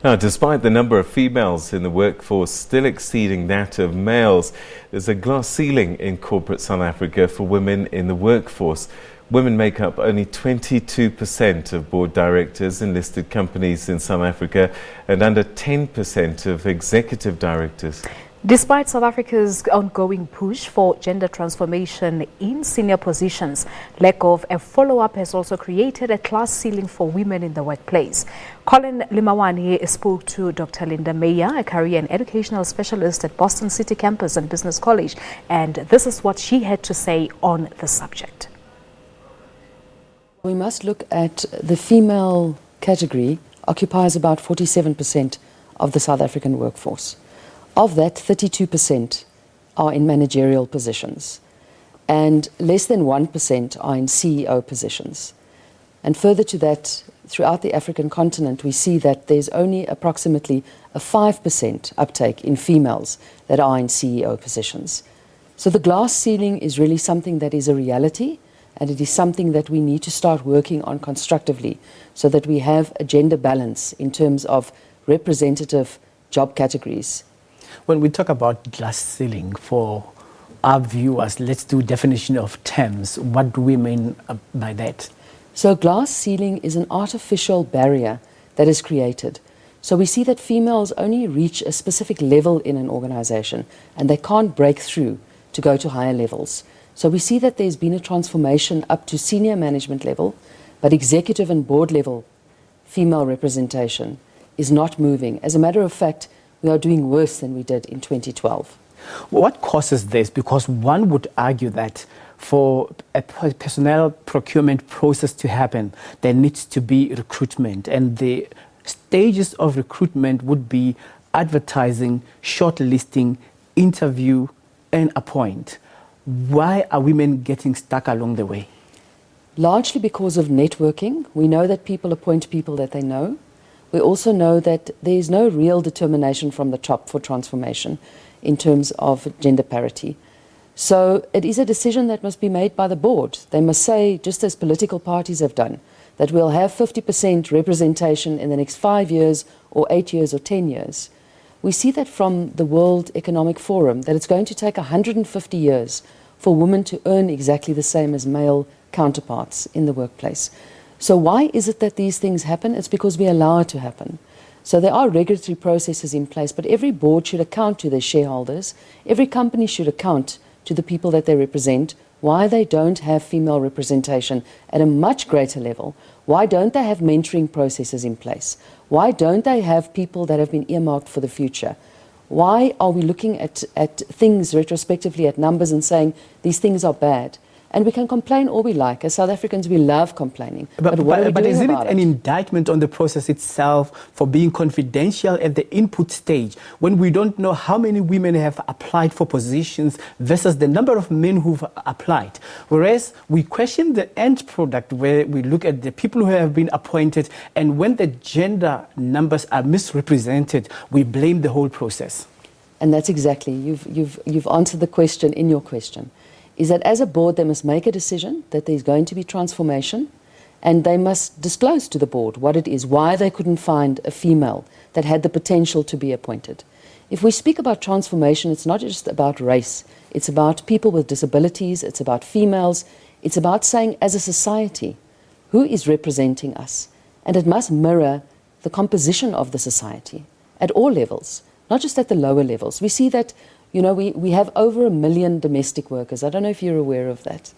Now, despite the number of females in the workforce still exceeding that of males, there's a glass ceiling in corporate South Africa for women in the workforce. Women make up only 22% of board directors in listed companies in South Africa and under 10% of executive directors. Despite South Africa's ongoing push for gender transformation in senior positions, lack of a follow-up has also created a class ceiling for women in the workplace. Collen Lemawane spoke to Dr. Meyer, a career and educational specialist at Boston City Campus and Business College, and this is what she had to say on the subject. We must look at the female category occupies about 47% of the South African workforce. Of that, 32% are in managerial positions, and less than 1% are in CEO positions. And further to that, throughout the African continent, we see that there's only approximately a 5% uptake in females that are in CEO positions. So the glass ceiling is really something that is a reality, and it is something that we need to start working on constructively so that we have a gender balance in terms of representative job categories. When we talk about glass ceiling, for our viewers, let's do definition of terms. What do we mean by that? So glass ceiling is an artificial barrier that is created. So we see that females only reach a specific level in an organization and they can't break through to go to higher levels. So we see that there's been a transformation up to senior management level, but executive and board level female representation is not moving. As a matter of fact, we are doing worse than we did in 2012. What causes this? Because one would argue that for a personnel procurement process to happen, there needs to be recruitment, and the stages of recruitment would be advertising, shortlisting, interview, and appoint. Why are women getting stuck along the way? Largely because of networking. We know that people appoint people that they know. We also know that there is no real determination from the top for transformation in terms of gender parity. So it is a decision that must be made by the board. They must say, just as political parties have done, that we'll have 50% representation in the next 5 years or 8 years or 10 years. We see that from the World Economic Forum, that it's going to take 150 years for women to earn exactly the same as male counterparts in the workplace. So why is it that these things happen? It's because we allow it to happen. So there are regulatory processes in place, but every board should account to their shareholders. Every company should account to the people that they represent, why they don't have female representation at a much greater level. Why don't they have mentoring processes in place? Why don't they have people that have been earmarked for the future? Why are we looking at things retrospectively, at numbers, and saying these things are bad? And we can complain all we like. As South Africans, we love complaining. But what are we doing isn't about it an indictment on the process itself for being confidential at the input stage when we don't know how many women have applied for positions versus the number of men who've applied? Whereas we question the end product where we look at the people who have been appointed, and when the gender numbers are misrepresented, we blame the whole process. And that's exactly, you've answered the question in your question. Is that as a board they must make a decision that there's going to be transformation, and they must disclose to the board what it is, why they couldn't find a female that had the potential to be appointed. If we speak about transformation, it's not just about race, it's about people with disabilities, it's about females, it's about saying as a society, who is representing us? And it must mirror the composition of the society at all levels, not just at the lower levels. We see that we have over 1 million domestic workers. I don't know if you're aware of that.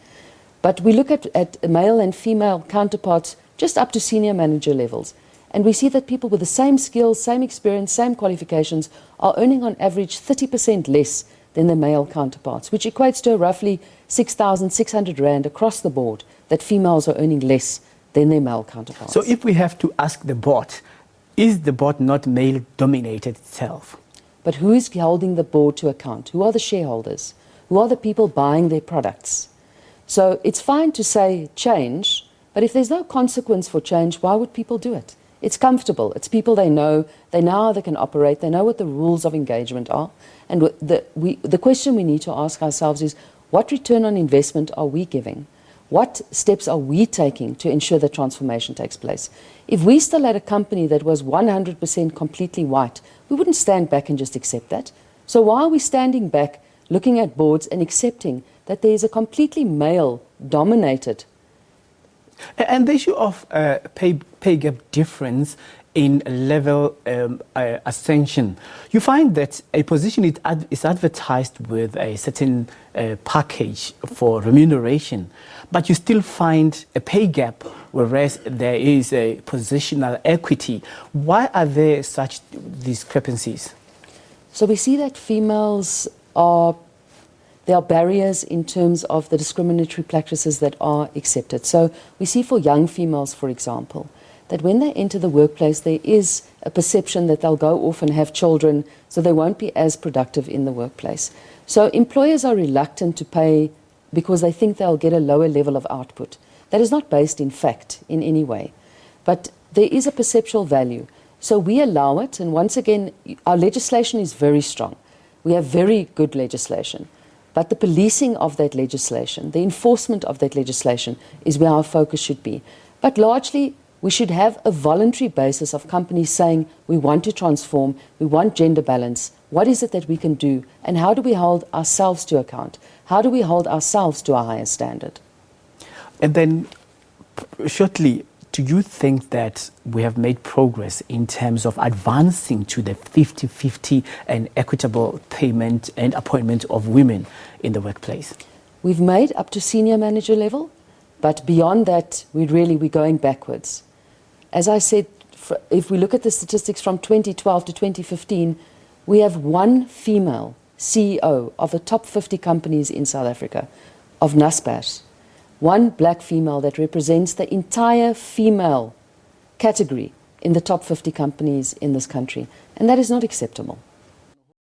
But we look at male and female counterparts just up to senior manager levels. And we see that people with the same skills, same experience, same qualifications are earning on average 30% less than their male counterparts, which equates to roughly 6,600 Rand across the board that females are earning less than their male counterparts. So if we have to ask the board, is the board not male-dominated itself? But who is holding the board to account? Who are the shareholders? Who are the people buying their products? So it's fine to say change, but if there's no consequence for change, why would people do it? It's comfortable. It's people they know how they can operate, they know what the rules of engagement are. And the question we need to ask ourselves is, what return on investment are we giving? What steps are we taking to ensure that transformation takes place? If we still had a company that was 100% completely white, we wouldn't stand back and just accept that. So why are we standing back, looking at boards and accepting that there is a completely male-dominated? And the issue of pay gap difference in level ascension, you find that a position is advertised with a certain package for remuneration, but you still find a pay gap, whereas there is a positional equity. Why are there such discrepancies? So we see that there are barriers in terms of the discriminatory practices that are accepted. So we see for young females, for example, that when they enter the workplace, there is a perception that they'll go off and have children, so they won't be as productive in the workplace. So employers are reluctant to pay because they think they'll get a lower level of output. That is not based in fact in any way, but there is a perceptual value. So we allow it, and once again, our legislation is very strong. We have very good legislation. But the policing of that legislation, the enforcement of that legislation is where our focus should be. But largely, we should have a voluntary basis of companies saying, we want to transform, we want gender balance. What is it that we can do? And how do we hold ourselves to account? How do we hold ourselves to a higher standard? And then, shortly, do you think that we have made progress in terms of advancing to the 50-50 and equitable payment and appointment of women in the workplace? We've made up to senior manager level, but beyond that, we're going backwards. As I said, if we look at the statistics from 2012 to 2015, we have one female CEO of the top 50 companies in South Africa, of Naspers. One black female that represents the entire female category in the top 50 companies in this country. And that is not acceptable.